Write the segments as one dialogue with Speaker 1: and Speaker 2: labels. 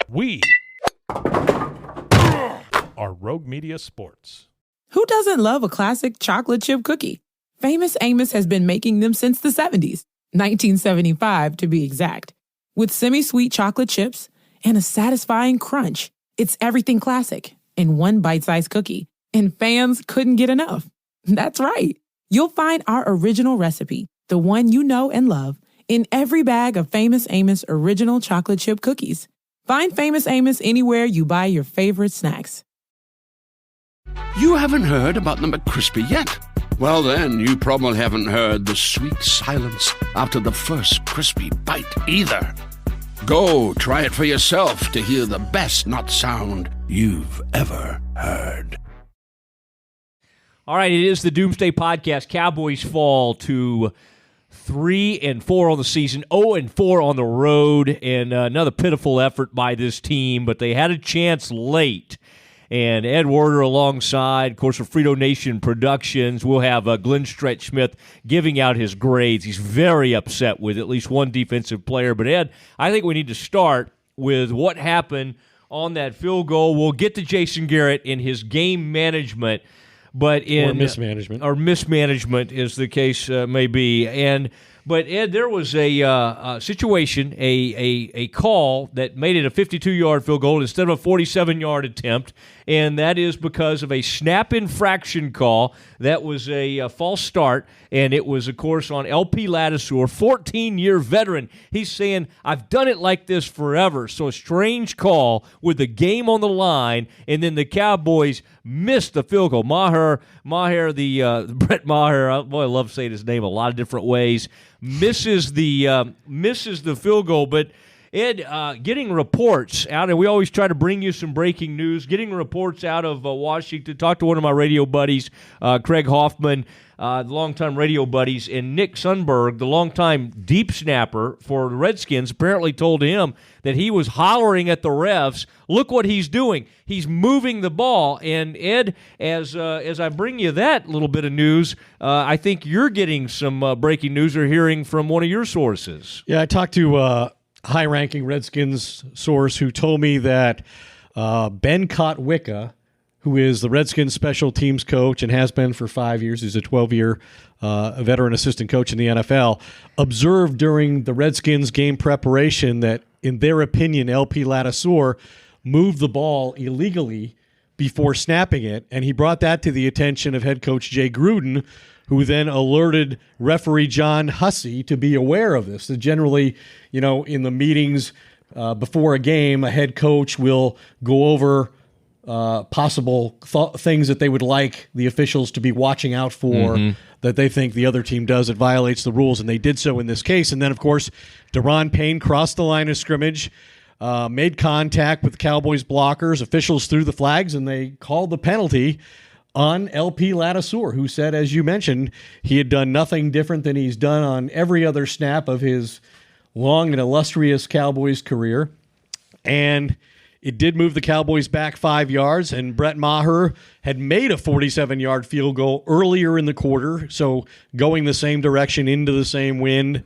Speaker 1: We are Rogue Media Sports.
Speaker 2: Who doesn't love a classic chocolate chip cookie? Famous Amos has been making them since the 70s, 1975 to be exact. With semi-sweet chocolate chips and a satisfying crunch, it's everything classic in one bite-sized cookie, and fans couldn't get enough. That's right. You'll find our original recipe, the one you know and love, in every bag of Famous Amos original chocolate chip cookies. Find Famous Amos anywhere you buy your favorite snacks.
Speaker 3: You haven't heard about the McCrispy yet? Well, then, you probably haven't heard the sweet silence after the first crispy bite either. Go try it for yourself to hear the best nut sound you've ever heard.
Speaker 4: All right, it is the Doomsday Podcast. Cowboys fall to 3-4 on the season, 0-4 on the road, and another pitiful effort by this team, but they had a chance late. And Ed Werder alongside, of course, of Frito Nation Productions. We'll have Glenn Stretch-Smith giving out his grades. He's very upset with at least one defensive player. But, Ed, I think we need to start with what happened on that field goal. We'll get to Jason Garrett in his game management. Or mismanagement. Or mismanagement, as the case may be. But, Ed, there was a situation, a call that made it a 52-yard field goal instead of a 47-yard attempt, and that is because of a snap infraction call. That was a false start, and it was, of course, on LP Ladouceur, 14-year veteran. He's saying, I've done it like this forever. So a strange call with the game on the line, and then the Cowboys missed the field goal. Brett Maher, boy, I love saying his name a lot of different ways, misses the field goal. But Ed, getting reports out, and we always try to bring you some breaking news, getting reports out of Washington. Talked to one of my radio buddies, Craig Hoffman, the longtime radio buddies, and Nick Sundberg, the longtime deep snapper for the Redskins, apparently told him that he was hollering at the refs, look what he's doing. He's moving the ball. And, Ed, as I bring you that little bit of news, I think you're getting some breaking news or hearing from one of your sources.
Speaker 5: Yeah, I talked to high-ranking Redskins source who told me that Ben Kotwicka, who is the Redskins special teams coach and has been for 5 years, he's a 12-year veteran assistant coach in the NFL, observed during the Redskins game preparation that, in their opinion, LP Ladouceur moved the ball illegally before snapping it, and he brought that to the attention of head coach Jay Gruden, who then alerted referee John Hussey to be aware of this. So generally, in the meetings before a game, a head coach will go over possible things that they would like the officials to be watching out for, that they think the other team does that violates the rules, and they did so in this case. And then, of course, Daron Payne crossed the line of scrimmage, made contact with the Cowboys blockers. Officials threw the flags, and they called the penalty on LP Ladouceur, who said, as you mentioned, he had done nothing different than he's done on every other snap of his long and illustrious Cowboys career. And it did move the Cowboys back 5 yards, and Brett Maher had made a 47-yard field goal earlier in the quarter, so going the same direction into the same wind.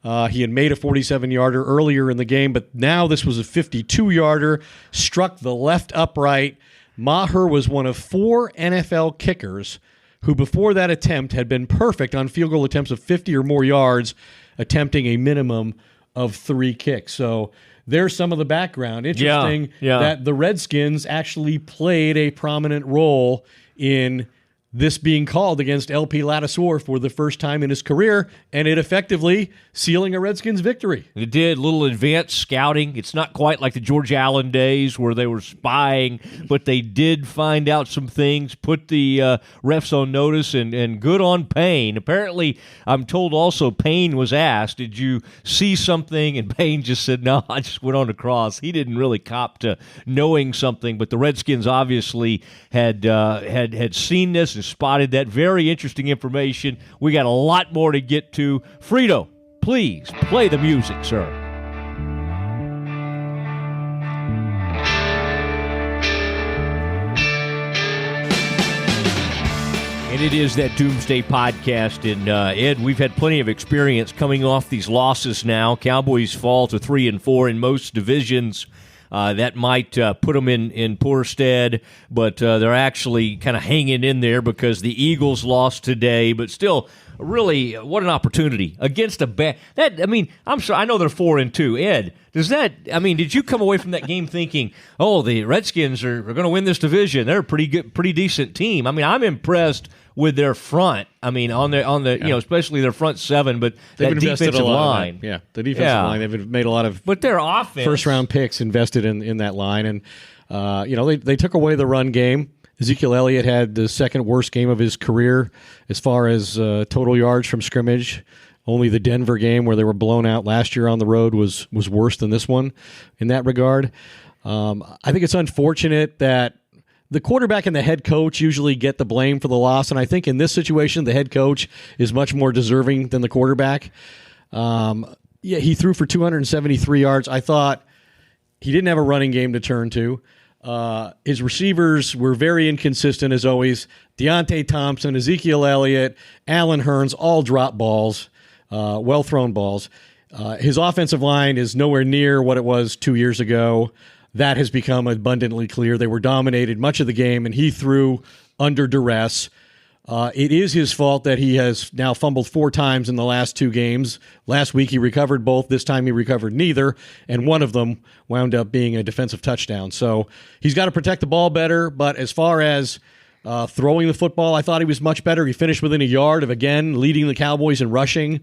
Speaker 5: He had made a 47-yarder earlier in the game, but now this was a 52-yarder, struck the left upright. Maher was one of 4 NFL kickers who before that attempt had been perfect on field goal attempts of 50 or more yards, attempting a minimum of 3 kicks. So there's some of the background. Interesting that the Redskins actually played a prominent role in this being called against LP Ladouceur for the first time in his career, and it effectively sealing a Redskins victory.
Speaker 4: It did. A little advanced scouting. It's not quite like the George Allen days where they were spying, but they did find out some things, put the refs on notice, and good on Payne. Apparently, I'm told also Payne was asked, did you see something? And Payne just said, no, I just went on the cross. He didn't really cop to knowing something, but the Redskins obviously had seen this and spotted that. Very interesting information. We got a lot more to get to. Frito, please play the music, sir. And it is that Doomsday Podcast. And Ed, we've had plenty of experience coming off these losses now. Cowboys fall to 3-4 in most divisions. that might put them in poor stead, but they're actually kind of hanging in there because the Eagles lost today, but still, really, what an opportunity against a bad. I'm sure I know they're 4-2. Ed, did you come away from that game thinking, oh, the Redskins are going to win this division? They're a pretty good, pretty decent team. I'm impressed with their front. Especially their front seven, but that defensive line.
Speaker 5: The defensive line. They've made a lot of
Speaker 4: their offense,
Speaker 5: first-round picks invested in that line, and they took away the run game. Ezekiel Elliott had the second worst game of his career as far as total yards from scrimmage. Only the Denver game where they were blown out last year on the road was worse than this one in that regard. I think it's unfortunate that the quarterback and the head coach usually get the blame for the loss, and I think in this situation the head coach is much more deserving than the quarterback. He threw for 273 yards. I thought he didn't have a running game to turn to. His receivers were very inconsistent as always. Deontay Thompson, Ezekiel Elliott, Allen Hurns, all drop balls, well-thrown balls. His offensive line is nowhere near what it was 2 years ago. That has become abundantly clear. They were dominated much of the game, and he threw under duress. It is his fault that he has now fumbled 4 times in the last 2 games. Last week he recovered both. This time he recovered neither, and one of them wound up being a defensive touchdown. So he's got to protect the ball better, but as far as throwing the football, I thought he was much better. He finished within a yard of, again, leading the Cowboys in rushing.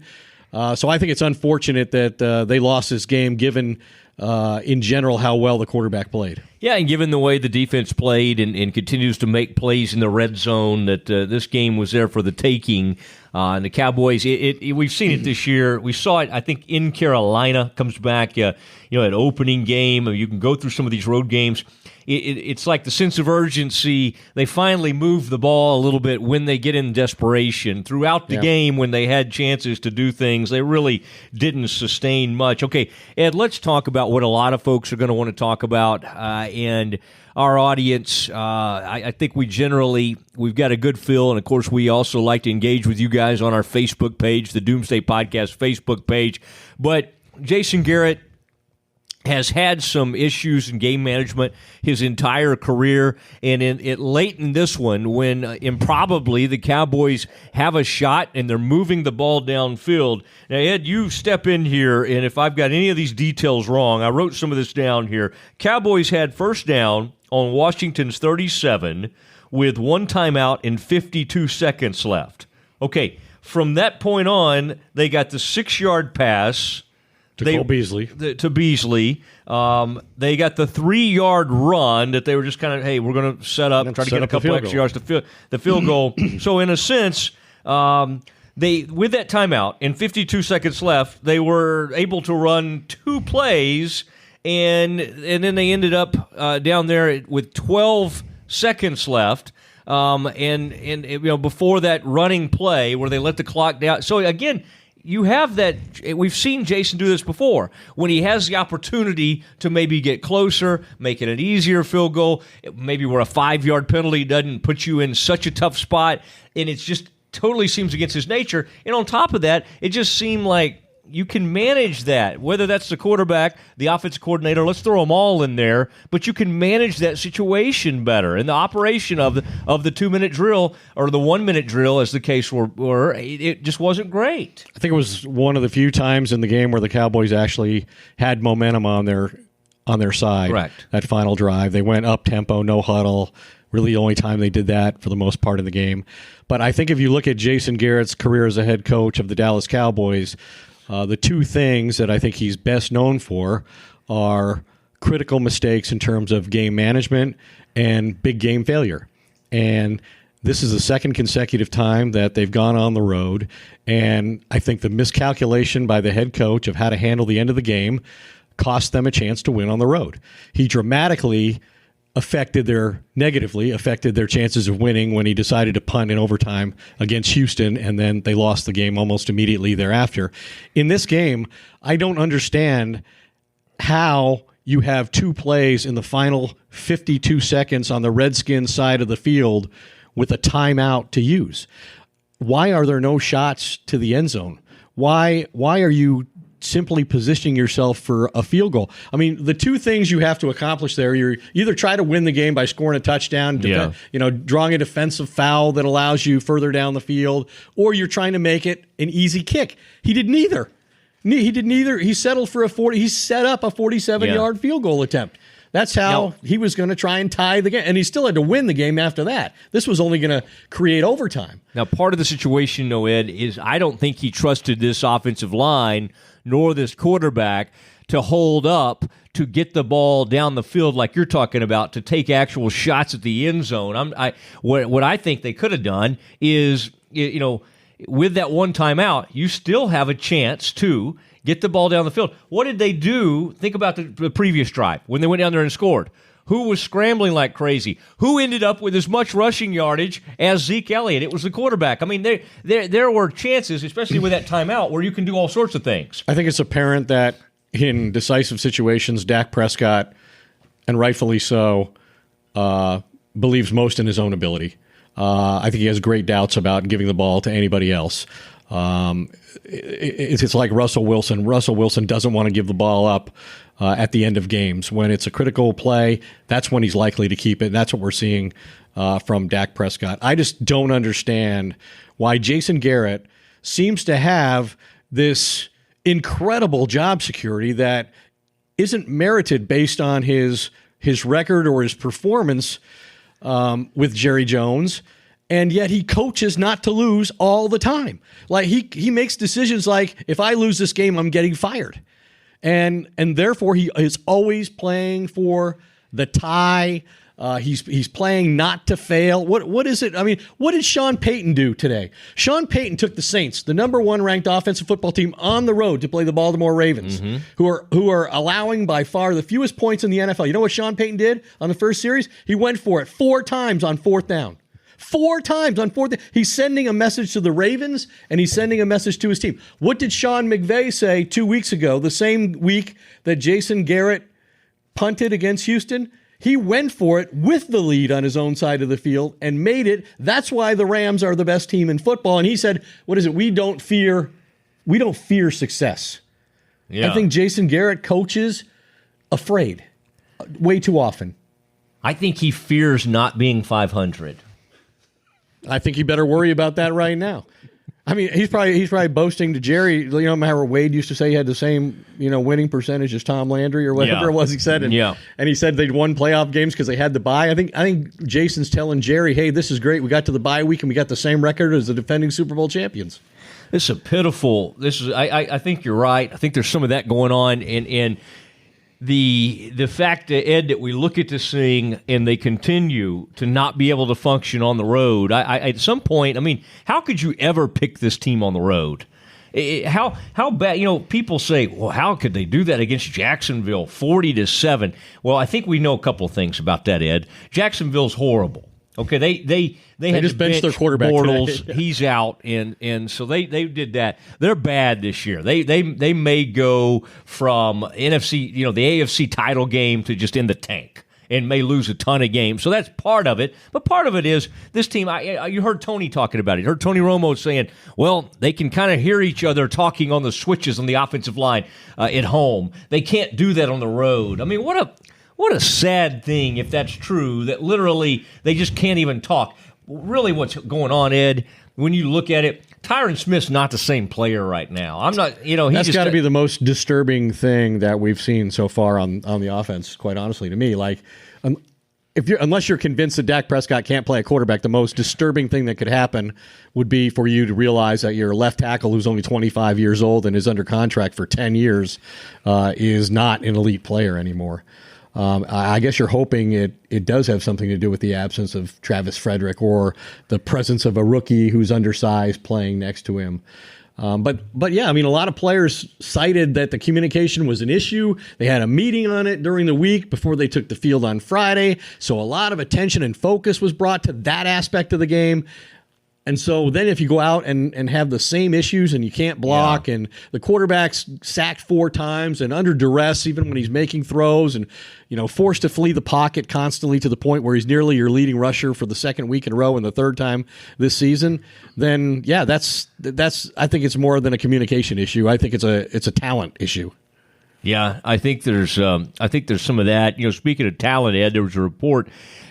Speaker 5: So I think it's unfortunate that they lost this game given in general how well the quarterback played.
Speaker 4: Yeah, and given the way the defense played and continues to make plays in the red zone, that this game was there for the taking. And the Cowboys, we've seen it this year. We saw it, I think, in Carolina. Comes back, at opening game. You can go through some of these road games. It's like the sense of urgency. They finally move the ball a little bit when they get in desperation. Throughout the game, when they had chances to do things, they really didn't sustain much. Okay, Ed, let's talk about what a lot of folks are going to want to talk about. And our audience, I think we've got a good feel. And, of course, we also like to engage with you guys on our Facebook page, the Doomsday Podcast Facebook page. But Jason Garrett has had some issues in game management his entire career, and late in this one, when improbably the Cowboys have a shot and they're moving the ball downfield. Now, Ed, you step in here, and if I've got any of these details wrong, I wrote some of this down here. Cowboys had first down on Washington's 37 with 1 timeout and 52 seconds left. Okay, from that point on, they got the 6-yard pass
Speaker 5: to Beasley.
Speaker 4: To Beasley. They got the 3-yard run that they were just kind of, hey, we're going to set up, try to get a couple extra yards to the field goal. So in a sense, they with that timeout and 52 seconds left, they were able to run 2 plays, and then they ended up down there with 12 seconds left. Before that running play where they let the clock down. So again, you have that. We've seen Jason do this before when he has the opportunity to maybe get closer, make it an easier field goal, maybe where a 5-yard penalty doesn't put you in such a tough spot, and it's just totally seems against his nature. And on top of that, it just seemed like you can manage that, whether that's the quarterback, the offensive coordinator, let's throw them all in there, but you can manage that situation better. And the operation of the 2-minute drill or the 1-minute drill, as the case were, it just wasn't great.
Speaker 5: I think it was one of the few times in the game where the Cowboys actually had momentum on their side.
Speaker 4: Correct.
Speaker 5: That final drive. They went up-tempo, no huddle. Really the only time they did that for the most part of the game. But I think if you look at Jason Garrett's career as a head coach of the Dallas Cowboys, the 2 things that I think he's best known for are critical mistakes in terms of game management and big game failure. And this is the second consecutive time that they've gone on the road. And I think the miscalculation by the head coach of how to handle the end of the game cost them a chance to win on the road. He dramatically negatively affected their chances of winning when he decided to punt in overtime against Houston, and then they lost the game almost immediately thereafter. In this game, I don't understand how you have 2 plays in the final 52 seconds on the Redskins side of the field with a timeout to use. Why are there no shots to the end zone? Why are you simply positioning yourself for a field goal. I mean, the two things you have to accomplish there, you're either try to win the game by scoring a touchdown, drawing a defensive foul that allows you further down the field, or you're trying to make it an easy kick. He did neither. He settled for he set up a 47-yard field goal attempt. That's how he was going to try and tie the game. And he still had to win the game after that. This was only going to create overtime.
Speaker 4: Now, part of the situation, though, Ed, is I don't think he trusted this offensive line nor this quarterback to hold up, to get the ball down the field like you're talking about, to take actual shots at the end zone. What I think they could have done is, with that one timeout, you still have a chance to get the ball down the field. What did they do? Think about the previous drive when they went down there and scored. Who was scrambling like crazy? Who ended up with as much rushing yardage as Zeke Elliott? It was the quarterback. I mean, there were chances, especially with that timeout, where you can do all sorts of things.
Speaker 5: I think it's apparent that in decisive situations, Dak Prescott, and rightfully so, believes most in his own ability. I think he has great doubts about giving the ball to anybody else. It's like Russell Wilson. Russell Wilson doesn't want to give the ball up at the end of games. When it's a critical play, that's when he's likely to keep it. And that's what we're seeing from Dak Prescott. I just don't understand why Jason Garrett seems to have this incredible job security that isn't merited based on his record or his performance with Jerry Jones. And yet he coaches not to lose all the time. Like he makes decisions like, if I lose this game, I'm getting fired. And therefore he is always playing for the tie. He's playing not to fail. What is it? I mean, what did Sean Payton do today? Sean Payton took the Saints, the number one ranked offensive football team, on the road to play the Baltimore Ravens, who are allowing by far the fewest points in the NFL. You know what Sean Payton did on the first series? He went for it 4 times on 4th down. 4 times on 4th down. He's sending a message to the Ravens, and he's sending a message to his team. What did Sean McVay say 2 weeks ago, the same week that Jason Garrett punted against Houston? He went for it with the lead on his own side of the field and made it. That's why the Rams are the best team in football. And he said, what is it? We don't fear success. Yeah. I think Jason Garrett coaches afraid way too often.
Speaker 4: I think he fears not being 500.
Speaker 5: I think he better worry about that right now. I mean, he's probably boasting to Jerry. You know, remember Wade used to say he had the same, winning percentage as Tom Landry or whatever it was he said. And he said they'd won playoff games because they had the bye. I think Jason's telling Jerry, hey, this is great. We got to the bye week and we got the same record as the defending Super Bowl champions.
Speaker 4: This is I think you're right. I think there's some of that going on. And the fact, Ed, that we look at this thing and they continue to not be able to function on the road, I at some point, I mean, how could you ever pick this team on the road? How bad, people say, well, how could they do that against Jacksonville, 40-7? Well, I think we know a couple of things about that, Ed. Jacksonville's horrible. Okay, they had
Speaker 5: just
Speaker 4: to
Speaker 5: benched their quarterback
Speaker 4: Bortles.
Speaker 5: today.
Speaker 4: He's out, and so they did that. They're bad this year. They may go from NFC, the AFC title game to just in the tank, and may lose a ton of games. So that's part of it. But part of it is this team. You heard Tony talking about it. You heard Tony Romo saying, well, they can kind of hear each other talking on the switches on the offensive line at home. They can't do that on the road. I mean, what a sad thing if that's true, that literally they just can't even talk. Really what's going on, Ed, when you look at it, Tyron Smith's not the same player right now. I'm not,
Speaker 5: That's got to be the most disturbing thing that we've seen so far on the offense, quite honestly, to me. Like, unless you're convinced that Dak Prescott can't play a quarterback, the most disturbing thing that could happen would be for you to realize that your left tackle, who's only 25 years old and is under contract for 10 years, is not an elite player anymore. I guess you're hoping it does have something to do with the absence of Travis Frederick or the presence of a rookie who's undersized playing next to him. But yeah, I mean, a lot of players cited that the communication was an issue. They had a meeting on it during the week before they took the field on Friday. So a lot of attention and focus was brought to that aspect of the game. And so then if you go out and have the same issues and you can't block and the quarterback's sacked 4 times and under duress even when he's making throws and, forced to flee the pocket constantly to the point where he's nearly your leading rusher for the second week in a row and the third time this season, then, that's I think it's more than a communication issue. I think it's a talent issue.
Speaker 4: Yeah, I think there's some of that. Speaking of talent, Ed, there was a report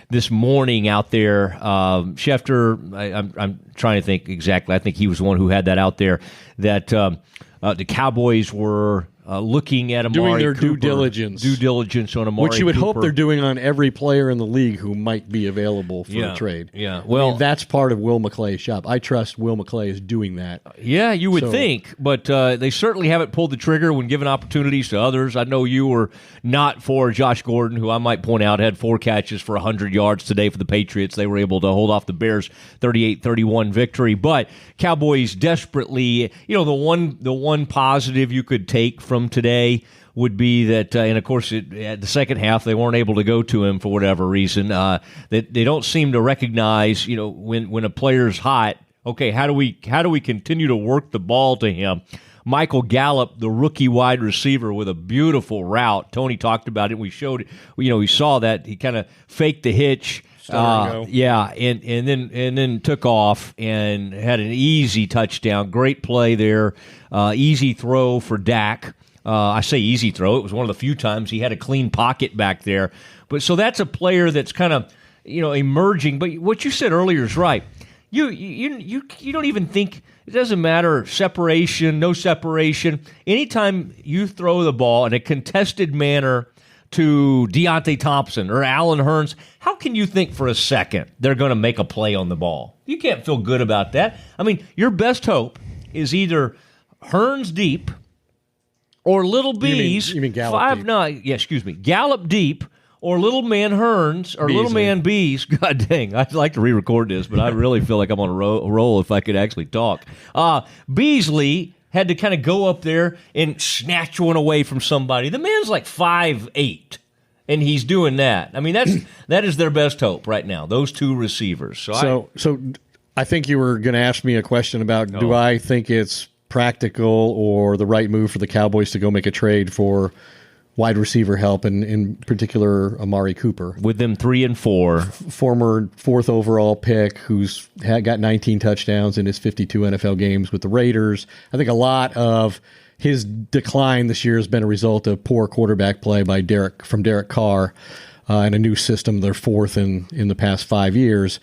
Speaker 4: this morning out there. Schefter, I'm trying to think exactly. I think he was the one who had that out there, that the Cowboys were looking at Amari
Speaker 5: doing their
Speaker 4: Cooper,
Speaker 5: due diligence
Speaker 4: on Amari
Speaker 5: which you would
Speaker 4: Cooper.
Speaker 5: hope they're doing on every player in the league who might be available for a trade.
Speaker 4: Yeah, well,
Speaker 5: that's part of Will McClay's shop. I trust Will McClay is doing that.
Speaker 4: Yeah, you would think, but they certainly haven't pulled the trigger when given opportunities to others. I know you were not for Josh Gordon, who I might point out had 4 catches for 100 yards today for the Patriots. They were able to hold off the Bears' 38-31 victory, but Cowboys desperately, the one positive you could take from today would be that, and of course, at the second half, they weren't able to go to him for whatever reason. That they don't seem to recognize, when a player's hot. Okay, how do we continue to work the ball to him? Michael Gallup, the rookie wide receiver, with a beautiful route. Tony talked about it. We showed it. We saw that he kind of faked the hitch. And then took off and had an easy touchdown. Great play there. Easy throw for Dak. I say easy throw. It was one of the few times he had a clean pocket back there. But so that's a player that's kind of emerging. But what you said earlier is right. You don't even think it doesn't matter separation, no separation. Anytime you throw the ball in a contested manner to Deontay Thompson or Allen Hurns, how can you think for a second they're going to make a play on the ball? You can't feel good about that. I mean, your best hope is either Hurns deep or Little Bees.
Speaker 5: You mean Gallup deep.
Speaker 4: Gallup deep or Little Man Hurns or Little Man Bees. God dang, I'd like to re-record this, but I really feel like I'm on a roll if I could actually talk. Beasley had to kind of go up there and snatch one away from somebody. The man's like 5'8", and he's doing that. I mean, that is their best hope right now, those 2 receivers. So
Speaker 5: I think you were going to ask me a question about do I think it's practical or the right move for the Cowboys to go make a trade for wide receiver help, and in particular Amari Cooper.
Speaker 4: With them 3 and 4.
Speaker 5: Former 4th overall pick who's got 19 touchdowns in his 52 NFL games with the Raiders. I think a lot of his decline this year has been a result of poor quarterback play by Derek Carr and a new system. They're 4th in the past 5 years.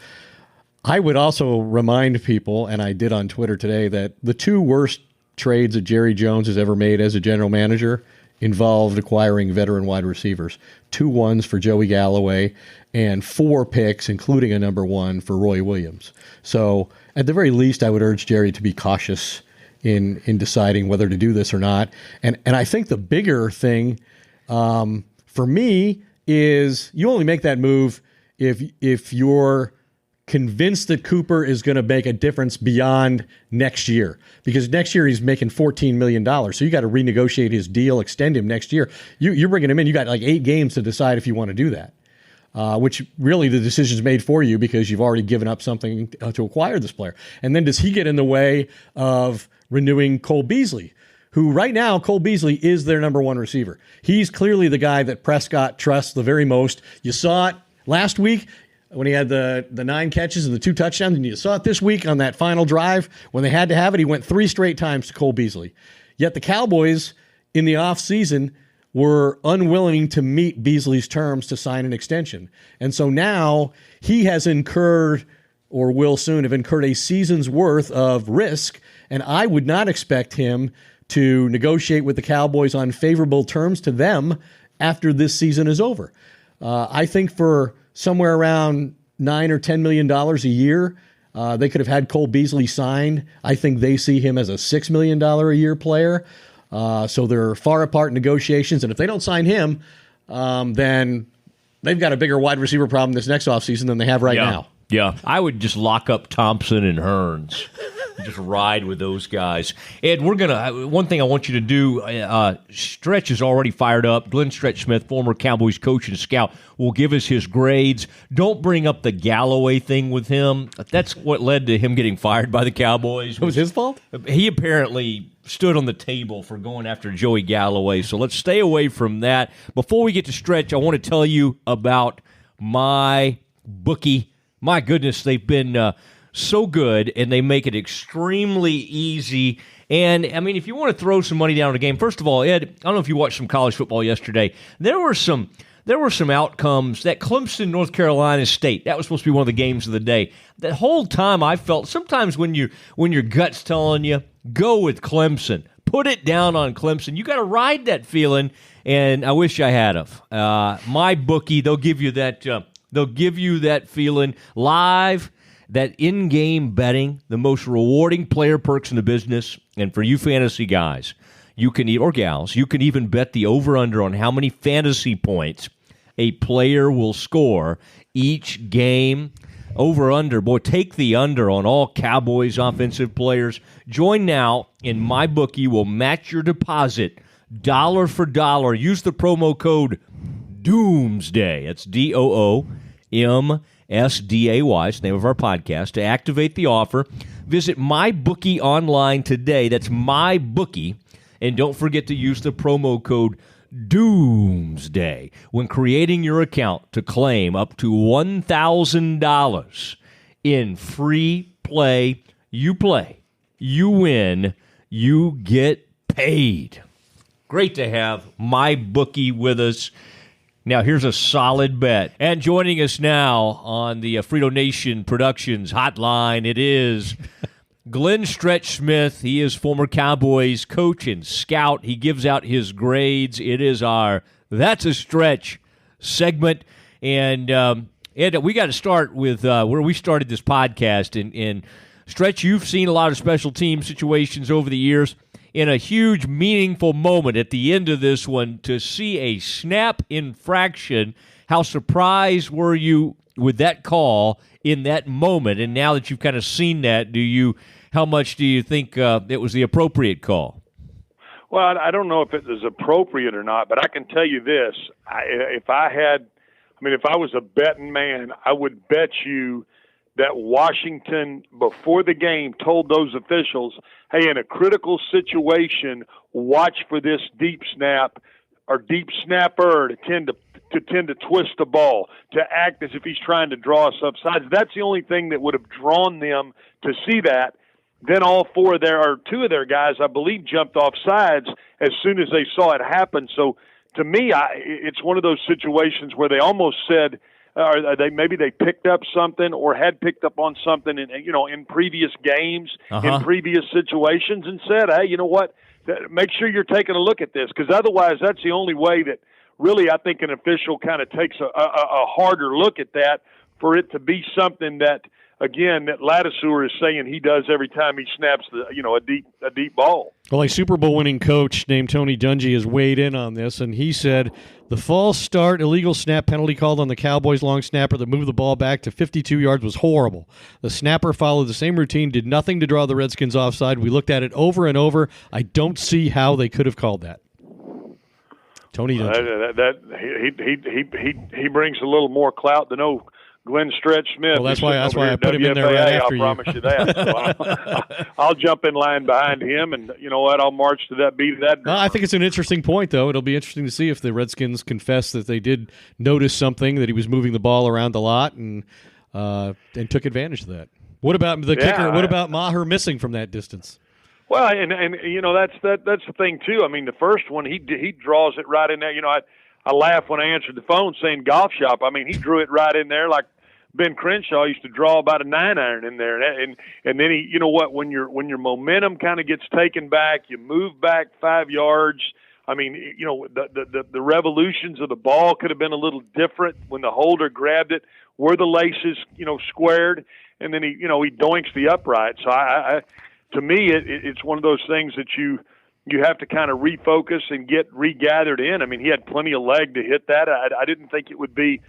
Speaker 5: I would also remind people, and I did on Twitter today, that the 2 worst trades that Jerry Jones has ever made as a general manager involved acquiring veteran wide receivers. 2 ones for Joey Galloway and 4 picks, including a number 1 for Roy Williams. So at the very least, I would urge Jerry to be cautious in deciding whether to do this or not. And I think the bigger thing for me is you only make that move if you're convinced that Cooper is going to make a difference beyond next year, because next year he's making $14 million. So you got to renegotiate his deal, extend him next year. You're bringing him in. You got like 8 games to decide if you want to do that, which really the decision's made for you because you've already given up something to acquire this player. And then does he get in the way of renewing Cole Beasley, who right now, Cole Beasley is their number 1 receiver. He's clearly the guy that Prescott trusts the very most. You saw it last week when he had the 9 catches and the 2 touchdowns, and you saw it this week on that final drive when they had to have it. He went 3 straight times to Cole Beasley. Yet the Cowboys in the offseason were unwilling to meet Beasley's terms to sign an extension. And so now he has incurred, or will soon have incurred, a season's worth of risk, and I would not expect him to negotiate with the Cowboys on favorable terms to them after this season is over. I think for somewhere around $9 or $10 million a year, they could have had Cole Beasley signed. I think they see him as a $6 million a year player. So they're far apart in negotiations. And if they don't sign him, then they've got a bigger wide receiver problem this next offseason than they have right now.
Speaker 4: Yeah, I would just lock up Thompson and Hurns. Just ride with those guys. Ed, one thing I want you to do, Stretch is already fired up. Glenn Stretch Smith, former Cowboys coach and scout, will give us his grades. Don't bring up the Galloway thing with him. That's what led to him getting fired by the Cowboys.
Speaker 5: It was his fault?
Speaker 4: He apparently stood on the table for going after Joey Galloway, so let's stay away from that. Before we get to Stretch, I want to tell you about my bookie. My goodness, they've been so good, and they make it extremely easy. And, I mean, if you want to throw some money down on a game, first of all, Ed, I don't know if you watched some college football yesterday. There were some outcomes. That Clemson, North Carolina State, that was supposed to be one of the games of the day. That whole time I felt sometimes when your gut's telling you, go with Clemson. Put it down on Clemson. You got to ride that feeling, and I wish I had of. My bookie, they'll give you that feeling live, that in-game betting, the most rewarding player perks in the business. And for you fantasy guys, or gals, you can even bet the over-under on how many fantasy points a player will score each game. Over-under, boy, take the under on all Cowboys offensive players. Join now, and MyBookie will match your deposit dollar for dollar. Use the promo code Doomsday. It's DOOMSDAY. It's the name of our podcast. To activate the offer, visit MyBookie online today. That's MyBookie. And don't forget to use the promo code Doomsday when creating your account to claim up to $1,000 in free play. You play, you win, you get paid. Great to have MyBookie with us. Now, here's a solid bet. And joining us now on the Frito Nation Productions hotline, it is Glenn Stretch Smith. He is former Cowboys coach and scout. He gives out his grades. It is our That's a Stretch segment. And, Ed, we got to start with where we started this podcast. And Stretch, you've seen a lot of special team situations over the years. In a huge, meaningful moment at the end of this one, to see a snap infraction, how surprised were you with that call in that moment? And now that you've kind of seen that, how much do you think it was the appropriate call?
Speaker 6: Well, I don't know if it was appropriate or not, but I can tell you this. If I was a betting man, I would bet you that Washington, before the game, told those officials, hey, in a critical situation, watch for this deep snap or deep snapper to tend to twist the ball, to act as if he's trying to draw us offsides. That's the only thing that would have drawn them to see that. Then all two of their guys, I believe, jumped off sides as soon as they saw it happen. So to me, it's one of those situations where they almost said, maybe they picked up something or had picked up on something in previous games, in previous situations, and said, hey, you know what, make sure you're taking a look at this, because otherwise that's the only way that really I think an official kind of takes a harder look at that for it to be something that, again, that Ladouceur is saying he does every time he snaps a deep ball.
Speaker 5: Well, a Super Bowl winning coach named Tony Dungy has weighed in on this, and he said the false start illegal snap penalty called on the Cowboys long snapper that moved the ball back to 52 yards was horrible. The snapper followed the same routine, did nothing to draw the Redskins offside. We looked at it over and over. I don't see how they could have called that. Tony Dungy.
Speaker 6: He brings a little more clout than Glenn Stretch Smith.
Speaker 5: Well, that's why I put him in there right after you.
Speaker 6: I promise you that. So I'll jump in line behind him, and you know what? I'll march to that beat of that.
Speaker 5: I think it's an interesting point, though. It'll be interesting to see if the Redskins confess that they did notice something, that he was moving the ball around a lot, and took advantage of that. What about the kicker? What about Maher missing from that distance?
Speaker 6: Well, and that's the thing too. I mean, the first one he draws it right in there. I laughed when I answered the phone saying golf shop. I mean, he drew it right in there like Ben Crenshaw used to draw about a 9-iron in there, and then he, you know what, when your momentum kind of gets taken back, you move back 5 yards. I mean, the revolutions of the ball could have been a little different when the holder grabbed it. Were the laces, squared, and then he doinks the upright. So to me, it's one of those things that you have to kind of refocus and get regathered in. I mean, he had plenty of leg to hit that. I didn't think it would be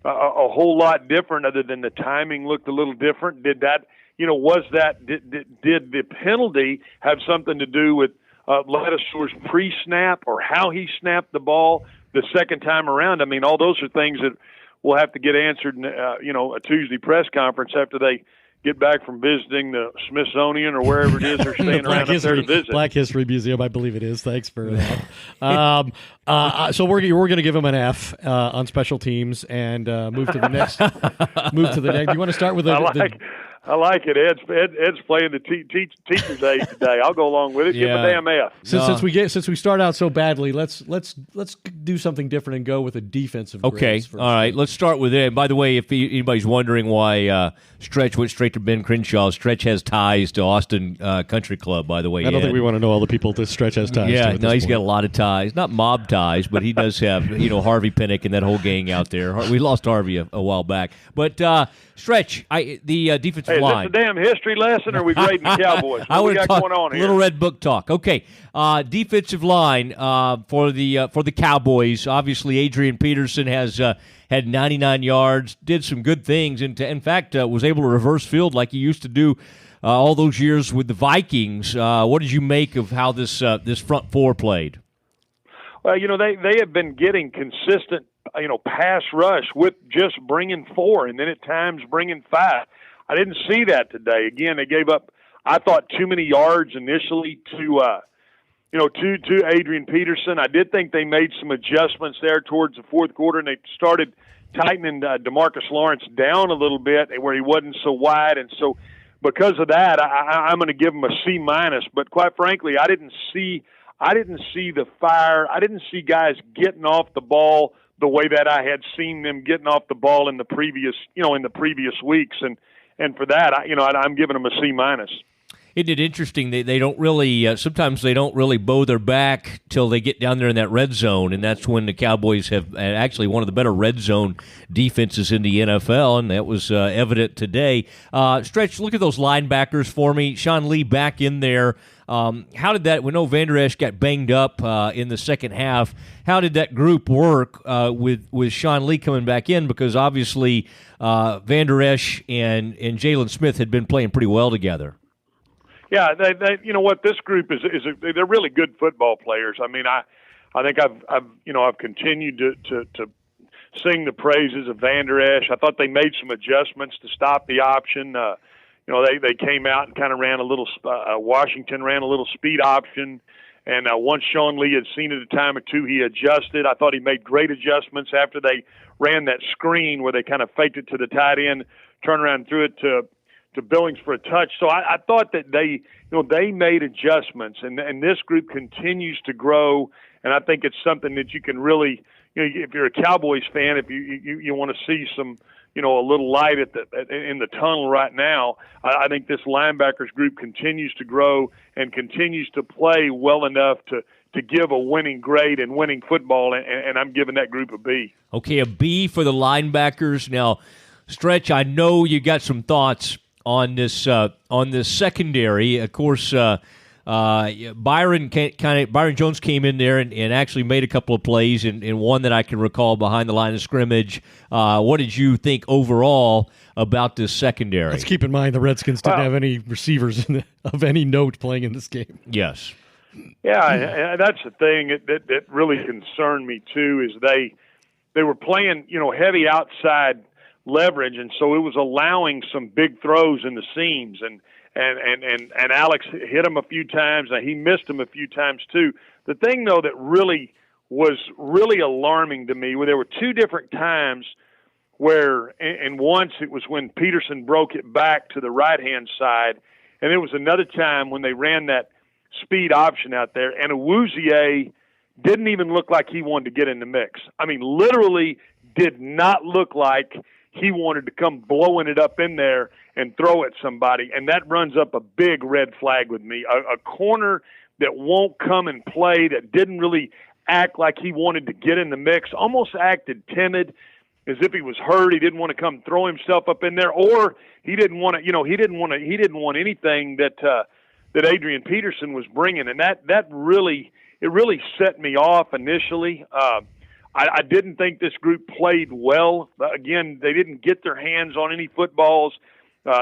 Speaker 6: a whole lot different, other than the timing looked a little different. Did that, was that did the penalty have something to do with Ladouceur's pre-snap or how he snapped the ball the second time around? I mean, all those are things that we'll have to get answered in, a Tuesday press conference after they get back from visiting the Smithsonian or wherever it is they're staying around up there to visit.
Speaker 5: Black History Museum, I believe it is. Thanks for that. So we're going to give him an F on special teams and move to the next. You want to start with
Speaker 6: I like it. Ed's playing the teacher's aide today. I'll go along with it. Give him a damn F.
Speaker 5: Since we start out so badly, let's do something different and go with a defensive.
Speaker 4: Okay, all right. Let's start with it. By the way, if anybody's wondering why Stretch went straight to Ben Crenshaw, Stretch has ties to Austin Country Club. By the way,
Speaker 5: I don't think we want to know all the people that Stretch has ties to.
Speaker 4: Yeah, no, he's got a lot of ties. Not mob ties, but he does have Harvey Pinnock and that whole gang out there. We lost Harvey a while back, but Stretch, the defensive line.
Speaker 6: Is this a damn history lesson, or are we grading the Cowboys? What we got going on here?
Speaker 4: Little Red Book talk. Okay, defensive line for the Cowboys. Obviously, Adrian Peterson has had 99 yards, did some good things, and in fact was able to reverse field like he used to do all those years with the Vikings. What did you make of how this front four played?
Speaker 6: Well, they have been getting consistent, pass rush with just bringing 4 and then at times bringing 5. I didn't see that today. Again, they gave up, I thought, too many yards initially to Adrian Peterson. I did think they made some adjustments there towards the fourth quarter, and they started tightening DeMarcus Lawrence down a little bit where he wasn't so wide. And so because of that, I'm going to give him a C-. But quite frankly, I didn't see the fire. I didn't see guys getting off the ball the way that I had seen them getting off the ball in the previous weeks. And for that, I'm giving them a C-.
Speaker 4: Isn't it interesting? They don't really sometimes they don't really bow their back till they get down there in that red zone, and that's when the Cowboys have actually one of the better red zone defenses in the NFL, and that was evident today. Stretch, look at those linebackers for me. Sean Lee back in there. How did that? We know Van Der Esch got banged up in the second half. How did that group work with Sean Lee coming back in? Because obviously Van Der Esch and Jalen Smith had been playing pretty well together.
Speaker 6: Yeah, they this group they're really good football players. I mean, I think I've continued to sing the praises of Van Der Esch. I thought they made some adjustments to stop the option. They came out and kind of ran a little. Washington ran a little speed option, and once Sean Lee had seen it a time or two, he adjusted. I thought he made great adjustments after they ran that screen where they kind of faked it to the tight end, turned around and threw it to Billings for a touch. So I thought that they made adjustments, and this group continues to grow. And I think it's something that you can really, if you're a Cowboys fan, if you want to see some, a little light in the tunnel right now, I think this linebackers group continues to grow and continues to play well enough to give a winning grade and winning football, and I'm giving that group a B.
Speaker 4: Okay, a B for the linebackers. Now, Stretch, I know you got some thoughts on this secondary. Of course, Byron Jones came in there and actually made a couple of plays, and one that I can recall behind the line of scrimmage. What did you think overall about this secondary?
Speaker 5: Let's keep in mind the Redskins didn't have any receivers of any note playing in this game.
Speaker 4: Yes.
Speaker 6: Yeah, that's the thing that really concerned me too, is they were playing heavy outside leverage, and so it was allowing some big throws in the seams, and Alex hit him a few times, and he missed him a few times too. The thing though that really was alarming to me, where there were two different times where, and once it was when Peterson broke it back to the right hand side, and there was another time when they ran that speed option out there, and Awuzie didn't even look like he wanted to get in the mix. I mean, literally did not look like he wanted to come blowing it up in there and throw at somebody, and that runs up a big red flag with me. A corner that won't come and play, that didn't really act like he wanted to get in the mix, almost acted timid, as if he was hurt. He didn't want to come throw himself up in there, or he didn't want to. He didn't want anything that Adrian Peterson was bringing, and that really set me off initially. I didn't think this group played well. Again, they didn't get their hands on any footballs.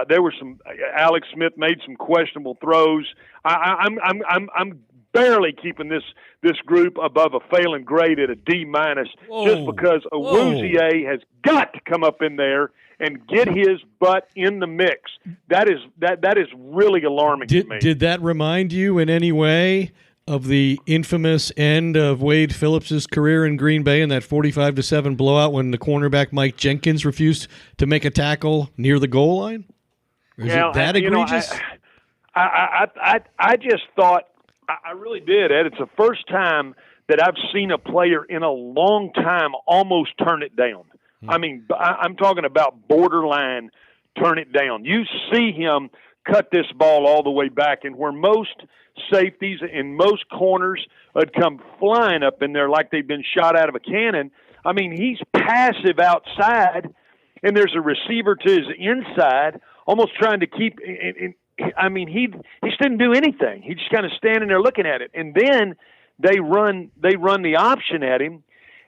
Speaker 6: There were some. Alex Smith made some questionable throws. I'm barely keeping this group above a failing grade at a D minus, just because Awuzie has got to come up in there and get his butt in the mix. That is really alarming to me.
Speaker 5: Did that remind you in any way of the infamous end of Wade Phillips's career in Green Bay in that 45-7 blowout when the cornerback Mike Jenkins refused to make a tackle near the goal line? Or is it that egregious?
Speaker 6: I just thought, I really did, Ed. It's the first time that I've seen a player in a long time almost turn it down. I mean, I'm talking about borderline turn it down. You see him cut this ball all the way back, and where most safeties and most corners would come flying up in there like they've been shot out of a cannon, I mean, he's passive outside, and there's a receiver to his inside, almost trying to keep I mean, he just didn't do anything. He's just kind of standing there looking at it. And then they run the option at him.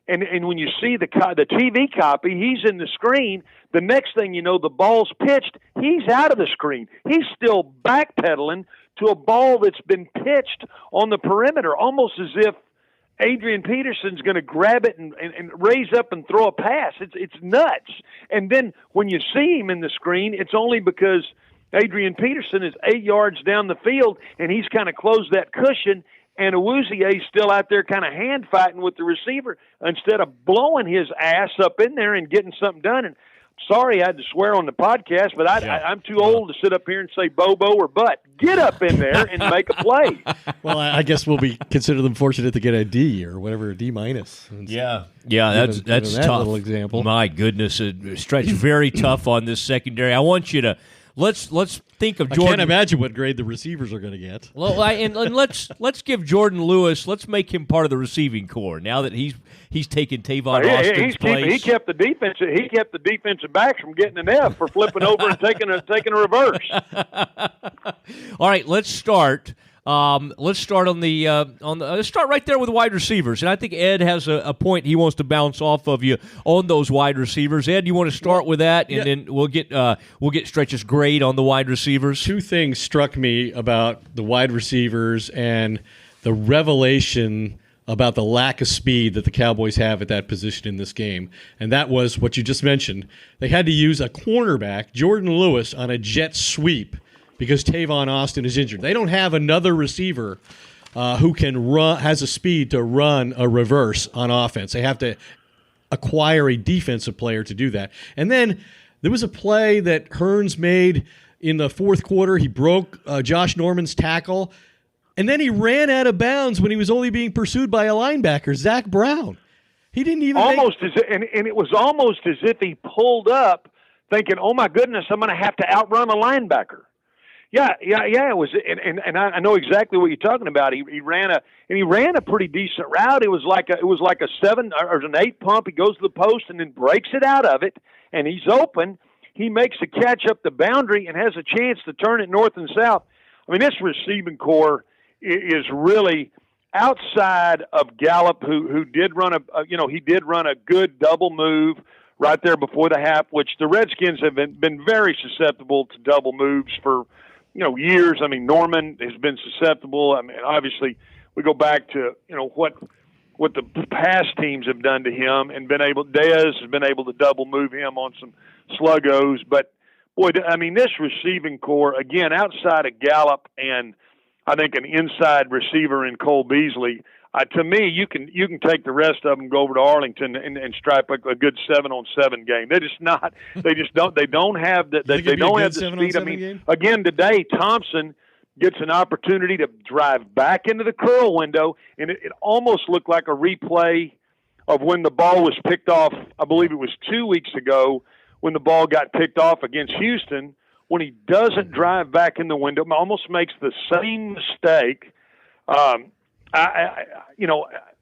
Speaker 6: And when you see the TV copy, he's in the screen. The next thing you know, the ball's pitched. He's out of the screen. He's still backpedaling to a ball that's been pitched on the perimeter, almost as if Adrian Peterson's going to grab it and raise up and throw a pass. It's nuts. And then when you see him in the screen, it's only because Adrian Peterson is 8 yards down the field, and he's kind of closed that cushion, and Awuzie's still out there kind of hand-fighting with the receiver instead of blowing his ass up in there and getting something done. And sorry I had to swear on the podcast, but I'm too old to sit up here and say Bobo or butt. Get up in there and make a play.
Speaker 5: Well, I guess we'll consider them fortunate to get a D or whatever, a D minus.
Speaker 4: Yeah, that's
Speaker 5: that
Speaker 4: tough.
Speaker 5: Little example.
Speaker 4: My goodness, it stretched very tough on this secondary. I want you to let's think of Jordan.
Speaker 5: I can't imagine what grade the receivers are going to get.
Speaker 4: Well, and let's give Jordan Lewis. Let's make him part of the receiving corps now that he's taken Tavon Austin's place.
Speaker 6: He kept the defense. He kept the defensive backs from getting an F for flipping over and taking a reverse.
Speaker 4: All right, let's start. Let's start let's start right there with wide receivers, and I think Ed has a point he wants to bounce off of you on those wide receivers. Ed, you want to start with that, and then we'll get Stretch's grade on the wide receivers.
Speaker 5: Two things struck me about the wide receivers and the revelation about the lack of speed that the Cowboys have at that position in this game, and that was what you just mentioned. They had to use a cornerback, Jordan Lewis, on a jet sweep because Tavon Austin is injured. They don't have another receiver who can has a speed to run a reverse on offense. They have to acquire a defensive player to do that. And then there was a play that Hearns made in the fourth quarter. He broke Josh Norman's tackle, and then he ran out of bounds when he was only being pursued by a linebacker, Zach Brown. He didn't even
Speaker 6: and it was almost as if he pulled up thinking, "Oh my goodness, I'm going to have to outrun a linebacker." Yeah. It was, and I know exactly what you're talking about. He ran a pretty decent route. It was like a 7 or an 8 pump. He goes to the post and then breaks it out of it, and he's open. He makes a catch up the boundary and has a chance to turn it north and south. I mean, this receiving core is really outside of Gallup, who did run a good double move right there before the half, which the Redskins have been very susceptible to double moves for years. I mean, Norman has been susceptible. I mean, obviously, we go back to what the past teams have done to him, and Dez has been able to double move him on some sluggos. But boy, I mean, this receiving core again, outside of Gallup and I think an inside receiver in Cole Beasley. To me, you can take the rest of them, go over to Arlington, and stripe a good 7-on-7 game. They don't have the speed. I mean, again today, Thompson gets an opportunity to drive back into the curl window, and it almost looked like a replay of when the ball was picked off. I believe it was 2 weeks ago when the ball got picked off against Houston. When he doesn't drive back in the window, almost makes the same mistake.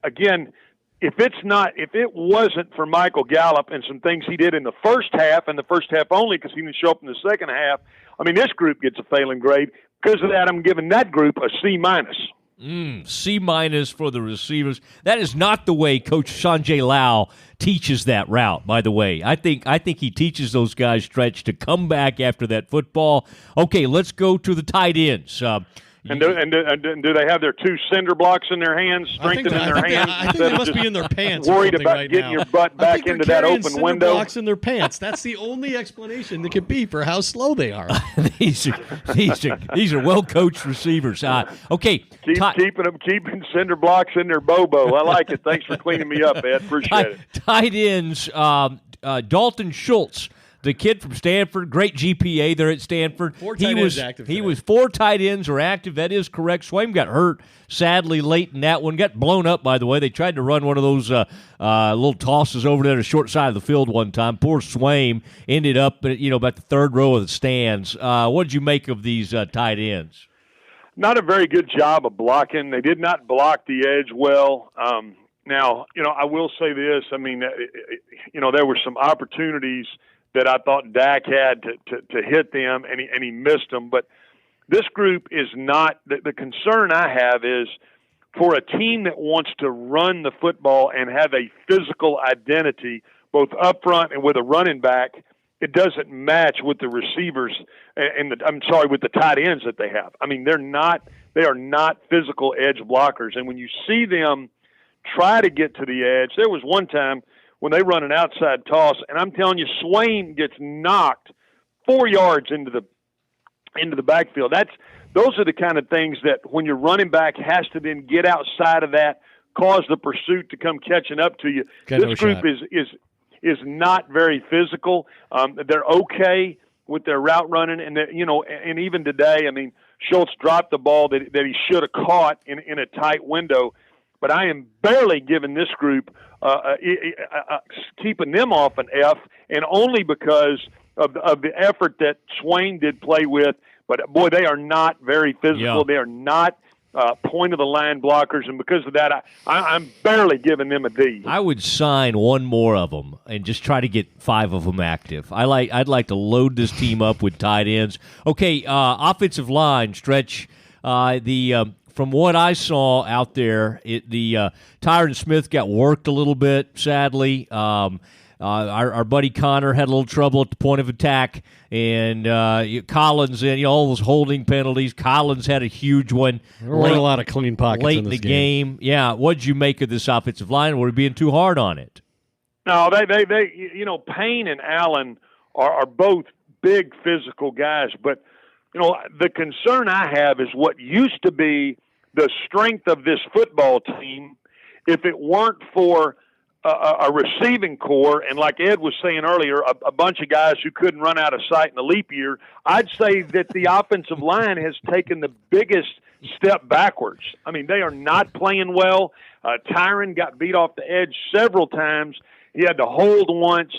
Speaker 6: Again, if it wasn't for Michael Gallup and some things he did in the first half, and the first half only because he didn't show up in the second half, I mean, this group gets a failing grade. Because of that, I'm giving that group a C-.
Speaker 4: C- for the receivers. That is not the way Coach Sanjay Lal teaches that route, by the way. I think he teaches those guys, Stretch, to come back after that football. Okay, let's go to the tight ends.
Speaker 6: And do they have their 2 cinder blocks in their hands, strengthened in their hands?
Speaker 5: I think they must be in their pants.
Speaker 6: Worried about
Speaker 5: right
Speaker 6: getting
Speaker 5: now.
Speaker 6: your butt back into that open window.
Speaker 5: Blocks in their pants. That's the only explanation that could be for how slow they are.
Speaker 4: these are well coached receivers. Okay,
Speaker 6: keeping cinder blocks in their bobo. I like it. Thanks for cleaning me up, Ed. Appreciate it.
Speaker 4: Tight ends. Dalton Schultz, the kid from Stanford, great GPA there at Stanford.
Speaker 5: 4 tight ends active today.
Speaker 4: He was 4 tight ends are active. That is correct. Swaim got hurt, sadly, late in that one. Got blown up, by the way. They tried to run one of those little tosses over there to the short side of the field one time. Poor Swaim ended up, about the 3rd row of the stands. What did you make of these tight ends?
Speaker 6: Not a very good job of blocking. They did not block the edge well. Now, I will say this. I mean, there were some opportunities that I thought Dak had to hit them, and he missed them. But this group is not – the concern I have is for a team that wants to run the football and have a physical identity, both up front and with a running back, it doesn't match with the receivers with the tight ends that they have. I mean, they are not physical edge blockers. And when you see them try to get to the edge, there was one time – when they run an outside toss, and I'm telling you, Swaim gets knocked 4 yards into the backfield. Those are the kind of things that when your running back has to then get outside of that, cause the pursuit to come catching up to you. This group is not very physical. They're okay with their route running, and even today, I mean, Schultz dropped the ball that he should have caught in a tight window. But I am barely giving this group keeping them off an F, and only because of the effort that Swaim did play with. But, boy, they are not very physical. Yeah. They are not point-of-the-line blockers, and because of that, I'm barely giving them a D.
Speaker 4: I would sign one more of them and just try to get 5 of them active. I'd like to load this team up with tight ends. Okay, offensive line, Stretch, from what I saw out there, Tyron Smith got worked a little bit, sadly. Our buddy Connor had a little trouble at the point of attack, and Collins, and all those holding penalties. Collins had a huge one.
Speaker 5: There weren't a lot of clean pockets
Speaker 4: late
Speaker 5: in this
Speaker 4: the game. Yeah, what'd you make of this offensive line? Were we being too hard on it?
Speaker 6: No, they Payne and Allen are both big physical guys, but the concern I have is what used to be the strength of this football team. If it weren't for a receiving core, and like Ed was saying earlier, a bunch of guys who couldn't run out of sight in a leap year, I'd say that the offensive line has taken the biggest step backwards. I mean, they are not playing well. Tyron got beat off the edge several times. He had to hold once.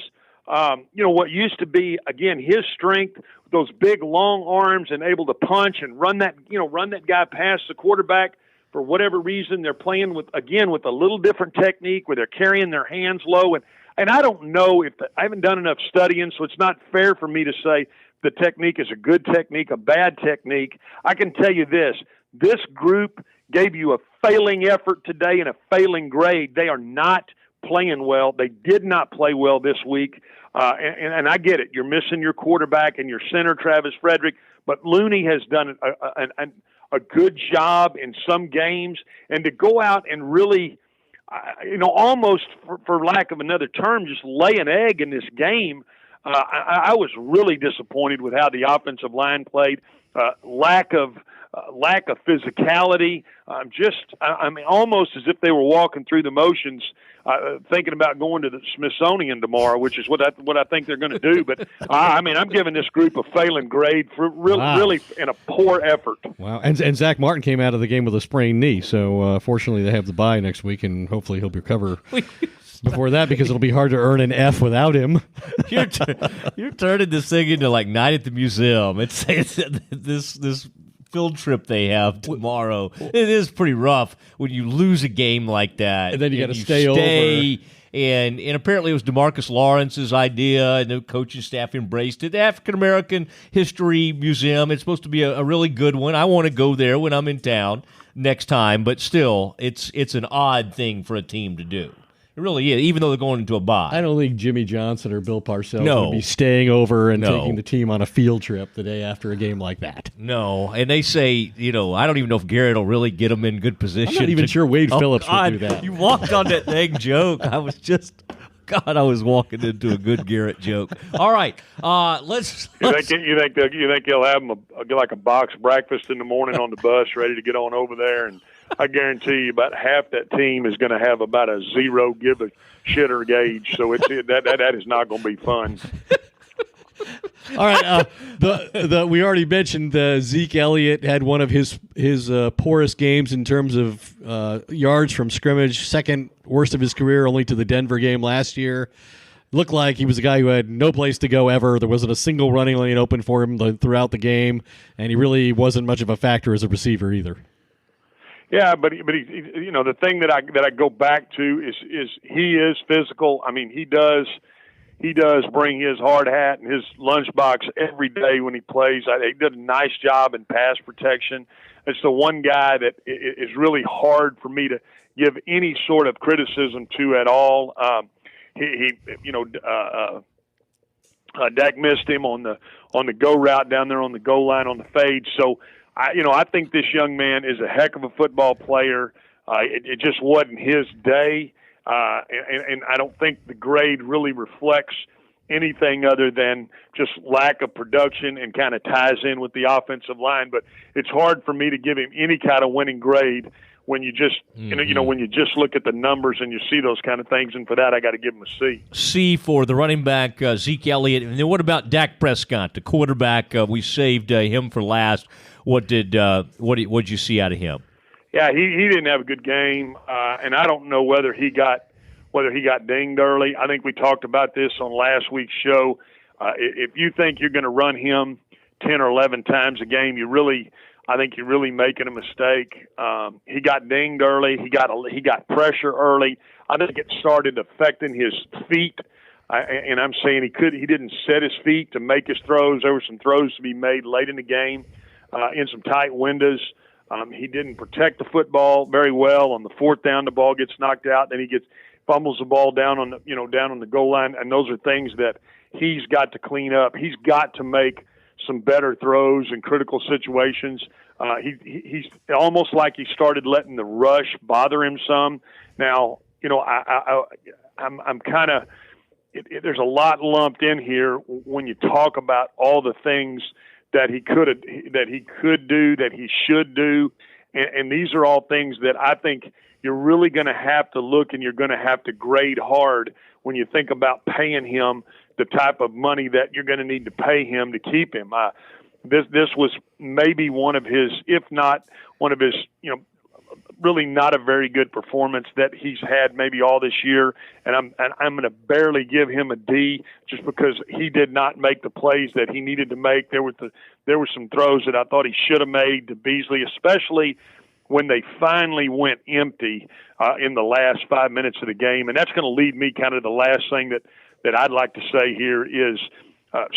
Speaker 6: What used to be, again, his strength, those big long arms and able to punch and run that guy past the quarterback. For whatever reason, they're playing with a little different technique where they're carrying their hands low. And I don't know I haven't done enough studying, so it's not fair for me to say the technique is a good technique, a bad technique. I can tell you this group gave you a failing effort today and a failing grade. They are not playing well. They did not play well this week. And I get it. You're missing your quarterback and your center, Travis Frederick, but Looney has done a good job in some games. And to go out and really, almost for lack of another term, just lay an egg in this game, I was really disappointed with how the offensive line played. Lack of physicality. Almost as if they were walking through the motions, thinking about going to the Smithsonian tomorrow, which is what I think they're going to do. But I'm giving this group a failing grade for really in a poor effort.
Speaker 5: Wow! And Zach Martin came out of the game with a sprained knee, so fortunately they have the bye next week, and hopefully he'll recover before that, because it'll be hard to earn an F without him.
Speaker 4: You're turning this thing into like Night at the Museum. It's this field trip they have tomorrow. It is pretty rough when you lose a game like that.
Speaker 5: And then you got to stay over.
Speaker 4: And apparently it was DeMarcus Lawrence's idea, and the coaching staff embraced it. The African-American History Museum, it's supposed to be a really good one. I want to go there when I'm in town. next time, but still, it's an odd thing for a team to do. It really is, even though they're going into a bye.
Speaker 5: I don't think Jimmy Johnson or Bill Parcells
Speaker 4: No.
Speaker 5: would be staying over and
Speaker 4: No.
Speaker 5: taking the team on a field trip the day after a game like that.
Speaker 4: No, and they say, I don't even know if Garrett will really get them in good position.
Speaker 5: I'm not even sure Wade Phillips would do that.
Speaker 4: You walked on that dang joke. I was walking into a good Garrett joke. All right, let's.
Speaker 6: You think he'll have them like a box breakfast in the morning on the bus, ready to get on over there? And I guarantee you, about half that team is going to have about a 0 give a shitter gauge. So that is not going to be fun.
Speaker 5: All right, we already mentioned Zeke Elliott had one of his poorest games in terms of yards from scrimmage, second worst of his career, only to the Denver game last year. Looked like he was a guy who had no place to go ever. There wasn't a single running lane open for him throughout the game, and he really wasn't much of a factor as a receiver either.
Speaker 6: Yeah, but he the thing that I go back to is he is physical. I mean, he does bring his hard hat and his lunchbox every day when he plays. He did a nice job in pass protection. It's the one guy that is really hard for me to give any sort of criticism to at all. Dak missed him on the go route down there on the goal line on the fade. So I think this young man is a heck of a football player. It just wasn't his day. And I don't think the grade really reflects anything other than just lack of production and kind of ties in with the offensive line. But it's hard for me to give him any kind of winning grade when you just when you just look at the numbers and you see those kind of things. And for that, I got to give him a C. C
Speaker 4: for the running back Zeke Elliott. And then what about Dak Prescott, the quarterback? We saved him for last. What did you see out of him?
Speaker 6: Yeah, he didn't have a good game, and I don't know whether he got dinged early. I think we talked about this on last week's show. If you think you're going to run him 10 or 11 times a game, I think you're really making a mistake. He got dinged early. He got pressure early. I think it started affecting his feet, and I'm saying he didn't set his feet to make his throws. There were some throws to be made late in the game in some tight windows. He didn't protect the football very well. On the fourth down, the ball gets knocked out. Then he fumbles the ball down on the goal line, and those are things that he's got to clean up. He's got to make some better throws in critical situations. He's almost like he started letting the rush bother him some. Now, I'm kind of there's a lot lumped in here when you talk about all the things that he could do, that he should do, and these are all things that I think you're really going to have to look and you're going to have to grade hard when you think about paying him the type of money that you're going to need to pay him to keep him. This was maybe one of his, if not one of his, really not a very good performance that he's had maybe all this year, and I'm going to barely give him a D just because he did not make the plays that he needed to make. There were some throws that I thought he should have made to Beasley, especially when they finally went empty in the last 5 minutes of the game. And that's going to lead me kind of the last thing that I'd like to say here is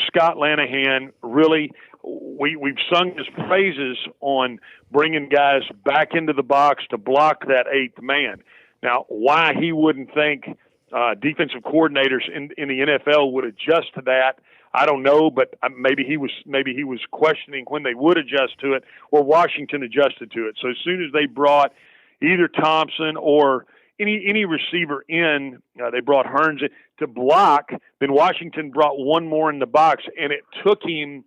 Speaker 6: Scott Lanahan really – we've sung his praises on bringing guys back into the box to block that eighth man. Now, why he wouldn't think defensive coordinators in the NFL would adjust to that, I don't know, but maybe he was questioning when they would adjust to it, or Washington adjusted to it. So as soon as they brought either Thompson or any receiver in, they brought Hearns in to block, then Washington brought one more in the box, and it took him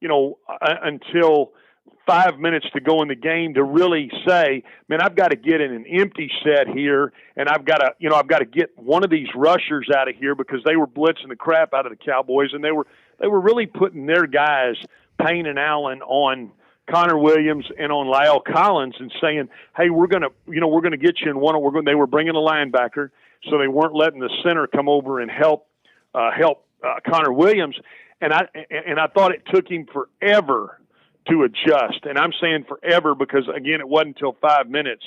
Speaker 6: until 5 minutes to go in the game to really say, man, I've got to get in an empty set here, and I've got to get one of these rushers out of here, because they were blitzing the crap out of the Cowboys, and they were really putting their guys, Payne and Allen, on Connor Williams and on Lyle Collins, and saying, hey, we're gonna get you in one. They were bringing a linebacker, so they weren't letting the center come over and help Connor Williams. And I thought it took him forever to adjust. And I'm saying forever because, again, it wasn't until 5 minutes.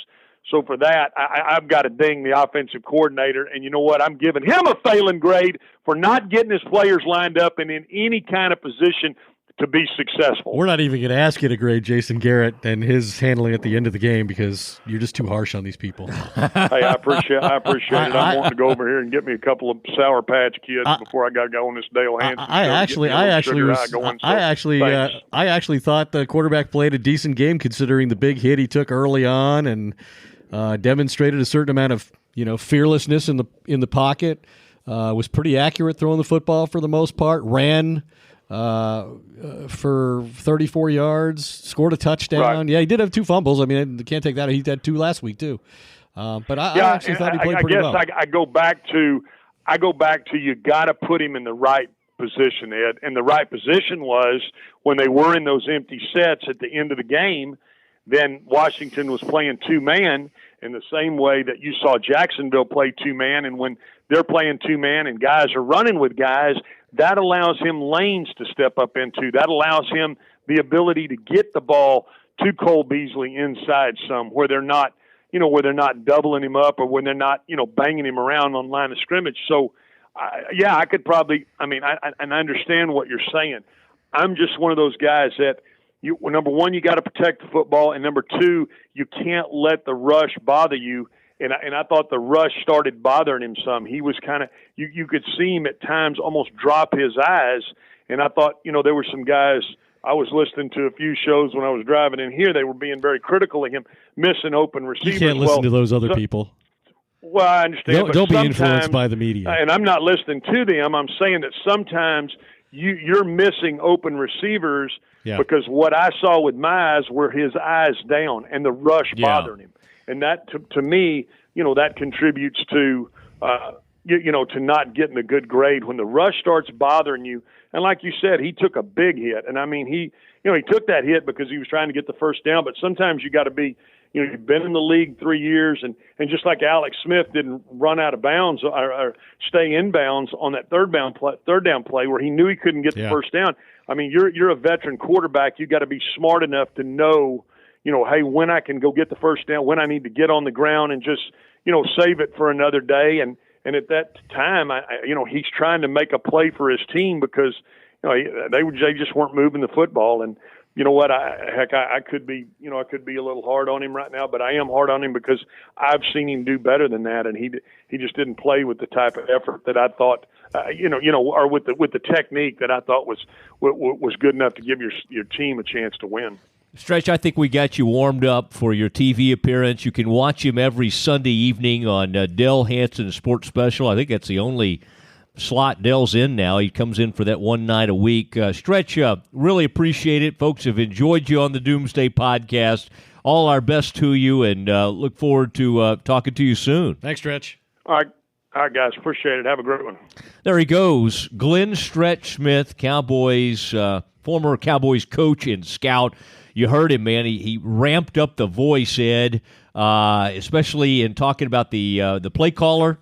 Speaker 6: So for that, I've got to ding the offensive coordinator. And you know what? I'm giving him a failing grade for not getting his players lined up and in any kind of position to be successful.
Speaker 5: We're not even going to ask you to grade Jason Garrett and his handling at the end of the game because you're just too harsh on these people.
Speaker 6: Hey, I appreciate it. I'm wanting to go over here and get me a couple of Sour Patch Kids before I got to go on this Dale Hansen.
Speaker 5: I actually thought the quarterback played a decent game considering the big hit he took early on and demonstrated a certain amount of fearlessness in the pocket. Was pretty accurate throwing the football for the most part. Ran for 34 yards, scored a touchdown.
Speaker 6: Right.
Speaker 5: Yeah, he did have 2 fumbles. I mean, I can't take that. He had 2 last week too. But I actually thought he played pretty well.
Speaker 6: I go back to you got to put him in the right position, Ed. And the right position was when they were in those empty sets at the end of the game. Then Washington was playing 2-man in the same way that you saw Jacksonville play 2-man. And when they're playing 2-man and guys are running with guys, that allows him lanes to step up into. That allows him the ability to get the ball to Cole Beasley inside some where they're not, doubling him up or when they're not, banging him around on line of scrimmage. So, I could probably, I understand what you're saying. I'm just one of those guys that, number one, you got to protect the football, and number two, you can't let the rush bother you. And I thought the rush started bothering him some. He was kind of you could see him at times almost drop his eyes. And I thought there were some guys. I was listening to a few shows when I was driving in here. They were being very critical of him missing open receivers.
Speaker 5: You can't listen to those other people.
Speaker 6: Well, I understand.
Speaker 5: Don't be influenced by the media.
Speaker 6: And I'm not listening to them. I'm saying that sometimes you're missing open receivers.
Speaker 5: Yeah.
Speaker 6: Because what I saw with my eyes were his eyes down and the rush bothering him. And that, to me, that contributes to, to not getting a good grade when the rush starts bothering you. And like you said, he took a big hit. And, he took that hit because he was trying to get the first down. But sometimes you got to be, you've been in the league 3 years. And just like Alex Smith didn't run out of bounds or stay in bounds on that third down play where he knew he couldn't get the first down. You're a veteran quarterback. You got to be smart enough to know, hey, when I can go get the first down, when I need to get on the ground and just, save it for another day. And at that time, he's trying to make a play for his team because, they just weren't moving the football. And you know what? I could be, I could be a little hard on him right now, but I am hard on him because I've seen him do better than that. And he just didn't play with the type of effort that I thought, or with the technique that I thought was good enough to give your team a chance to win.
Speaker 4: Stretch, I think we got you warmed up for your TV appearance. You can watch him every Sunday evening on Dell Hansen Sports Special. I think that's the only slot Dell's in now. He comes in for that one night a week. Stretch, really appreciate it. Folks have enjoyed you on the Doomsday Podcast. All our best to you, and look forward to talking to you soon.
Speaker 5: Thanks, Stretch.
Speaker 6: All right, guys. Appreciate it. Have a great one.
Speaker 4: There he goes. Glenn Stretch Smith, Cowboys, former Cowboys coach and scout. You heard him, man. He ramped up the voice, Ed, especially in talking about the play caller.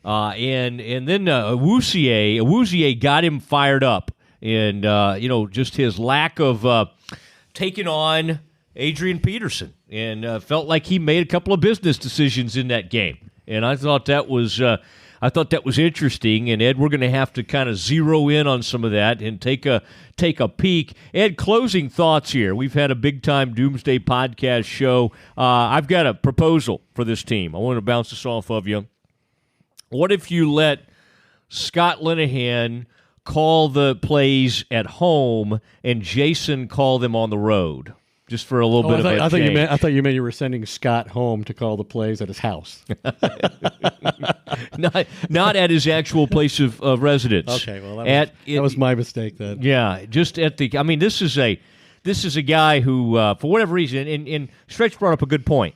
Speaker 4: And then Awuzie got him fired up. And, just his lack of taking on Adrian Peterson. And felt like he made a couple of business decisions in that game. And I thought that was interesting. And Ed, we're going to have to kind of zero in on some of that and take a peek. Ed, closing thoughts here. We've had a big time Doomsday Podcast show. I've got a proposal for this team. I want to bounce this off of you. What if you let Scott Linehan call the plays at home and Jason call them on the road? Just for a little bit of a change.
Speaker 5: I thought you meant you were sending Scott home to call the plays at his house.
Speaker 4: not at his actual place of residence.
Speaker 5: Okay, well that was my mistake then.
Speaker 4: Yeah, just at the. I mean, this is a guy who, for whatever reason, and Stretch brought up a good point.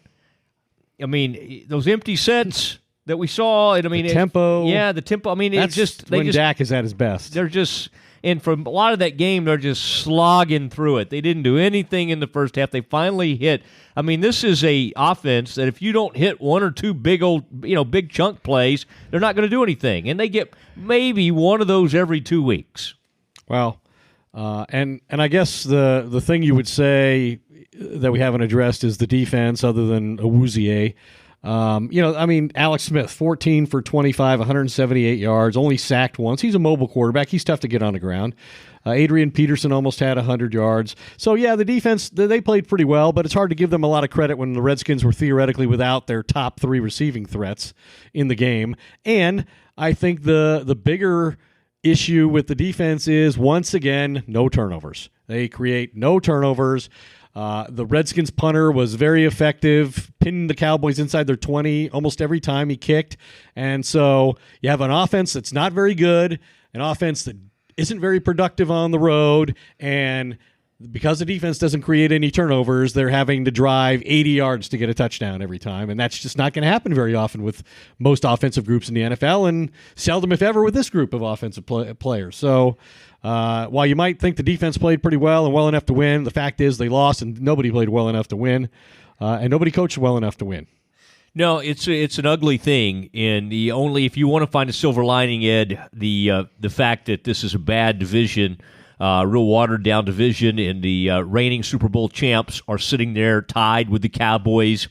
Speaker 4: I mean, those empty sets that we saw, and
Speaker 5: the tempo.
Speaker 4: Yeah, the tempo. I mean,
Speaker 5: Dak is at his best.
Speaker 4: They're just. And from a lot of that game, they're just slogging through it. They didn't do anything in the first half. They finally hit. I mean, this is a offense that if you don't hit one or two big chunk plays, they're not going to do anything. And they get maybe one of those every 2 weeks.
Speaker 5: Well, and I guess the thing you would say that we haven't addressed is the defense, other than Awuzie. Alex Smith, 14 for 25, 178 yards, only sacked once. He's a mobile quarterback. He's tough to get on the ground. Adrian Peterson almost had 100 yards. So, yeah, the defense, they played pretty well, but it's hard to give them a lot of credit when the Redskins were theoretically without their top 3 receiving threats in the game. And I think the bigger issue with the defense is, once again, no turnovers. They create no turnovers. The Redskins punter was very effective, pinning the Cowboys inside their 20 almost every time he kicked. And so you have an offense that's not very good, an offense that isn't very productive on the road, and because the defense doesn't create any turnovers, they're having to drive 80 yards to get a touchdown every time, and that's just not going to happen very often with most offensive groups in the NFL, and seldom, if ever, with this group of offensive players. So while you might think the defense played pretty well and well enough to win, the fact is they lost, and nobody played well enough to win, and nobody coached well enough to win.
Speaker 4: No, it's an ugly thing, and if you want to find a silver lining, Ed, the fact that this is a bad division, real watered down division, and the reigning Super Bowl champs are sitting there tied with the Cowboys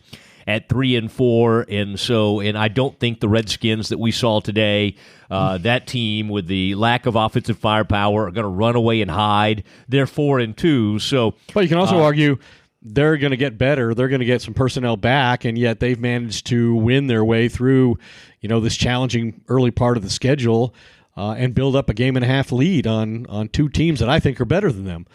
Speaker 4: at 3-4, and I don't think the Redskins that we saw today, that team with the lack of offensive firepower, are going to run away and hide. They're 4-2, so.
Speaker 5: But you can also argue they're going to get better. They're going to get some personnel back, and yet they've managed to win their way through, this challenging early part of the schedule and build up a game-and-a-half lead on 2 teams that I think are better than them.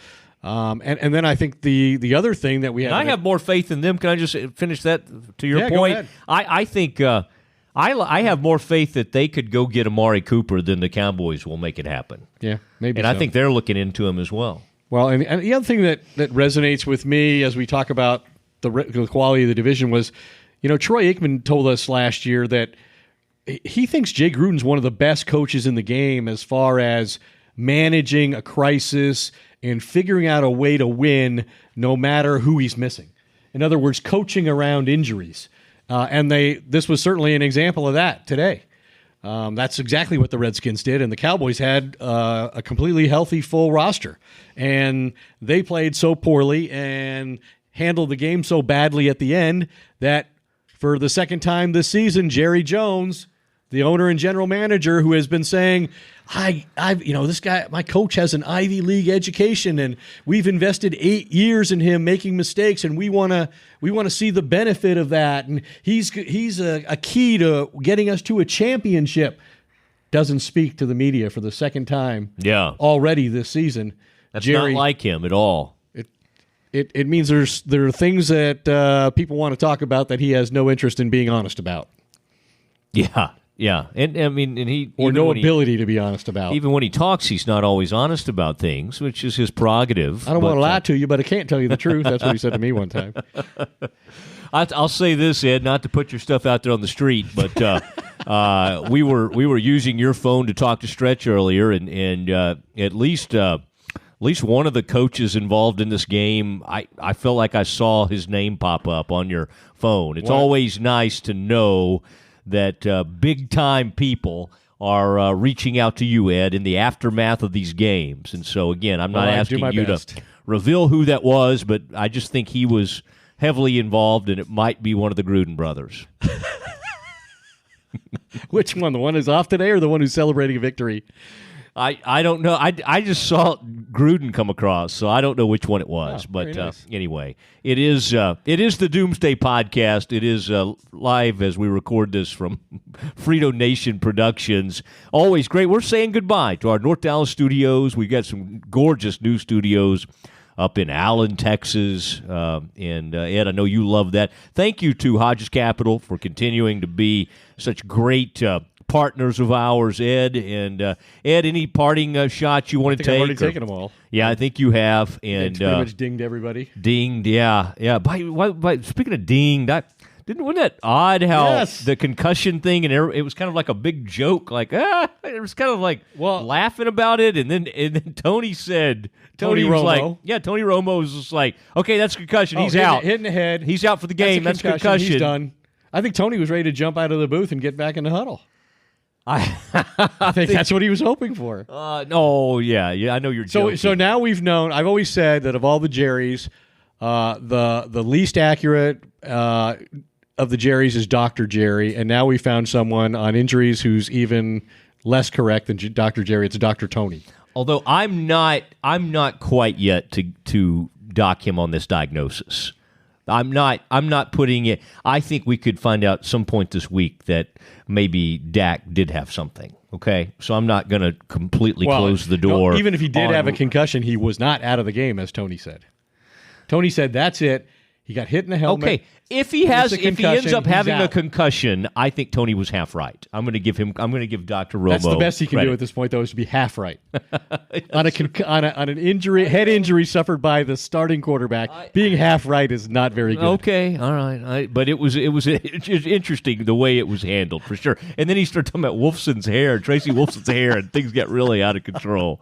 Speaker 5: And then I think the other thing that we have.
Speaker 4: I have more faith in them. Can I just finish that to your point?
Speaker 5: Go ahead.
Speaker 4: I think I have more faith that they could go get Amari Cooper than the Cowboys will make it happen.
Speaker 5: Yeah, maybe.
Speaker 4: And
Speaker 5: so.
Speaker 4: I think they're looking into him as well.
Speaker 5: Well, and the other thing that resonates with me as we talk about the quality of the division was, Troy Aikman told us last year that he thinks Jay Gruden's one of the best coaches in the game as far as managing a crisis and figuring out a way to win no matter who he's missing. In other words, coaching around injuries. And this was certainly an example of that today. That's exactly what the Redskins did, and the Cowboys had a completely healthy, full roster. And they played so poorly and handled the game so badly at the end that for the second time this season, Jerry Jones, the owner and general manager, who has been saying, this guy, my coach has an Ivy League education, and we've invested 8 years in him making mistakes, and we want to see the benefit of that, and he's a key to getting us to a championship. Doesn't speak to the media for the second time already this season.
Speaker 4: That's
Speaker 5: Jerry,
Speaker 4: not like him at all.
Speaker 5: It means there are things that people want to talk about that he has no interest in being honest about.
Speaker 4: Yeah, and he
Speaker 5: or no ability to be honest about.
Speaker 4: Even when he talks, he's not always honest about things, which is his prerogative.
Speaker 5: I don't want to lie to you, but I can't tell you the truth. That's what he said to me one time.
Speaker 4: I'll say this, Ed, not to put your stuff out there on the street, but we were using your phone to talk to Stretch earlier, and at least one of the coaches involved in this game, I felt like I saw his name pop up on your phone. It's always nice to know that big-time people are reaching out to you, Ed, in the aftermath of these games. And so, again, I'm not asking you to reveal who that was, but I just think he was heavily involved, and it might be one of the Gruden brothers.
Speaker 5: Which one? The one who's off today or the one who's celebrating a victory?
Speaker 4: I don't know. I just saw Gruden come across, so I don't know which one it was. But
Speaker 5: nice.
Speaker 4: Anyway, it is the Doomsday Podcast. It is live as we record this from Frito Nation Productions. Always great. We're saying goodbye to our North Dallas studios. We've got some gorgeous new studios up in Allen, Texas. And Ed, I know you love that. Thank you to Hodges Capital for continuing to be such great partners of ours, Ed. And Ed, any parting shots you want to take?
Speaker 5: I've already taken them all.
Speaker 4: Yeah, I think you have. And
Speaker 5: it's pretty much dinged everybody.
Speaker 4: Dinged, yeah. By speaking of dinged, wasn't that odd how the concussion thing, and it was kind of like a big joke, like it was kind of like laughing about it, and then Tony said, Tony was
Speaker 5: Romo.
Speaker 4: like, Tony Romo was just like, okay, that's concussion, he's out,
Speaker 5: hitting the head,
Speaker 4: he's out for the game, that's concussion,
Speaker 5: he's done. I think Tony was ready to jump out of the booth and get back in the huddle. I think that's what he was hoping for.
Speaker 4: I know you're joking.
Speaker 5: So now we've known. I've always said that of all the Jerrys, the least accurate, of the Jerrys is Dr. Jerry, and now we found someone on injuries who's even less correct than Dr. Jerry. It's Dr. Tony.
Speaker 4: Although I'm not quite yet to dock him on this diagnosis. I'm not putting it. I think we could find out some point this week that maybe Dak did have something. Okay, so I'm not going to completely close the door.
Speaker 5: Even if he did have a concussion, he was not out of the game, as Tony said. Tony said that's it. He got hit in the helmet.
Speaker 4: Okay, if he ends up having a concussion, I think Tony was half right. I'm going to give Dr. Romo.
Speaker 5: That's the best he can do at this point, though, is to be half right. on an injury, head injury suffered by the starting quarterback, being half right is not very good.
Speaker 4: Okay, all right, but it was interesting the way it was handled for sure. And then he started talking about Tracy Wolfson's hair, and things got really out of control.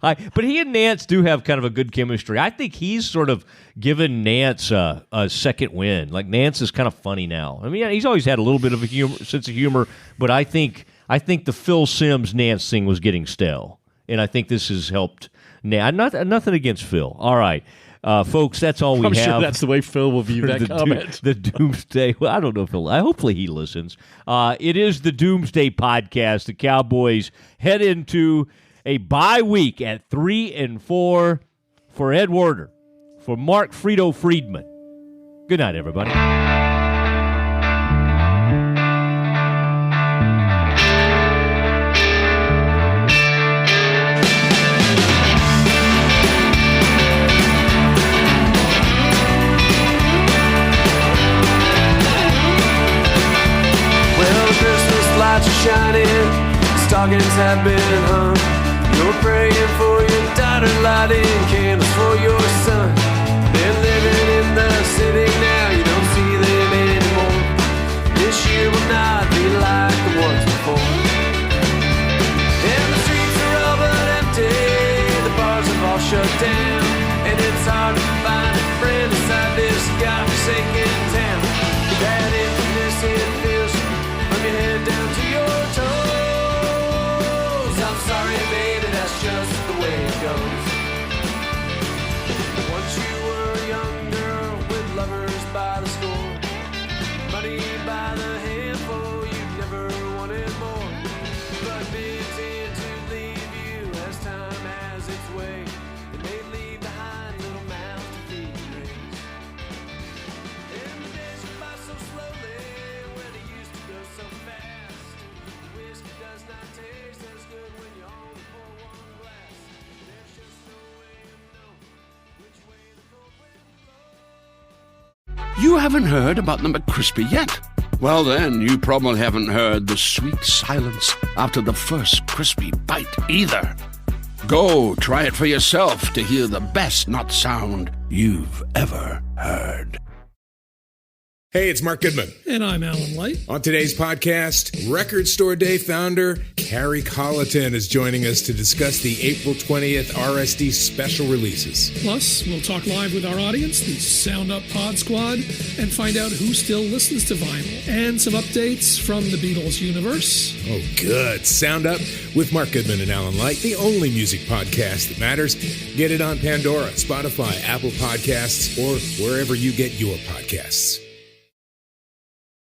Speaker 4: But he and Nance do have kind of a good chemistry. I think he's sort of given Nance a second win. Like, Nance is kind of funny now. I mean, he's always had a little bit of a sense of humor, but I think the Phil Simms Nance thing was getting stale, and I think this has helped. Nothing against Phil. All right, folks, that's all we have.
Speaker 5: I'm sure that's the way Phil will view that comment.
Speaker 4: The Doomsday. Well, I don't know if hopefully he listens. It is the Doomsday Podcast. The Cowboys head into a bye week at 3-4 for Ed Werder, for Mark Frito Friedman. Good night, everybody.
Speaker 7: Well, Christmas lights are shining, stockings have been hung. You're praying for your daughter, lighting candles for your son. They're living in the city now, you don't see them anymore. This year will not be like the ones before. And the streets are all but empty, the bars have all shut down, and it's hard to find a friend inside this godforsaken town. That emptiness, it feels from your head down to your toes. I'm sorry, baby, that's just the way it goes. Once you were a young girl with lovers by the score, money by the handful, you never wanted more. But they tend to leave you as time has its way, and they leave behind little mouths to feed and raise. And the days go by so slowly when it used to go so fast. Whiskey does not taste as good when you only pour one glass. There's just no way of knowing which way the cold wind blows.
Speaker 3: You haven't heard about the McCrispy yet? Well, then, you probably haven't heard the sweet silence after the first crispy bite either. Go try it for yourself to hear the best nut sound you've ever heard.
Speaker 8: Hey, it's Mark Goodman.
Speaker 9: And I'm Alan Light.
Speaker 8: On today's podcast, Record Store Day founder Carrie Colleton is joining us to discuss the April 20th RSD special releases.
Speaker 9: Plus, we'll talk live with our audience, the Sound Up Pod Squad, and find out who still listens to vinyl. And some updates from the Beatles universe.
Speaker 8: Oh, good. Sound Up with Mark Goodman and Alan Light, the only music podcast that matters. Get it on Pandora, Spotify, Apple Podcasts, or wherever you get your podcasts.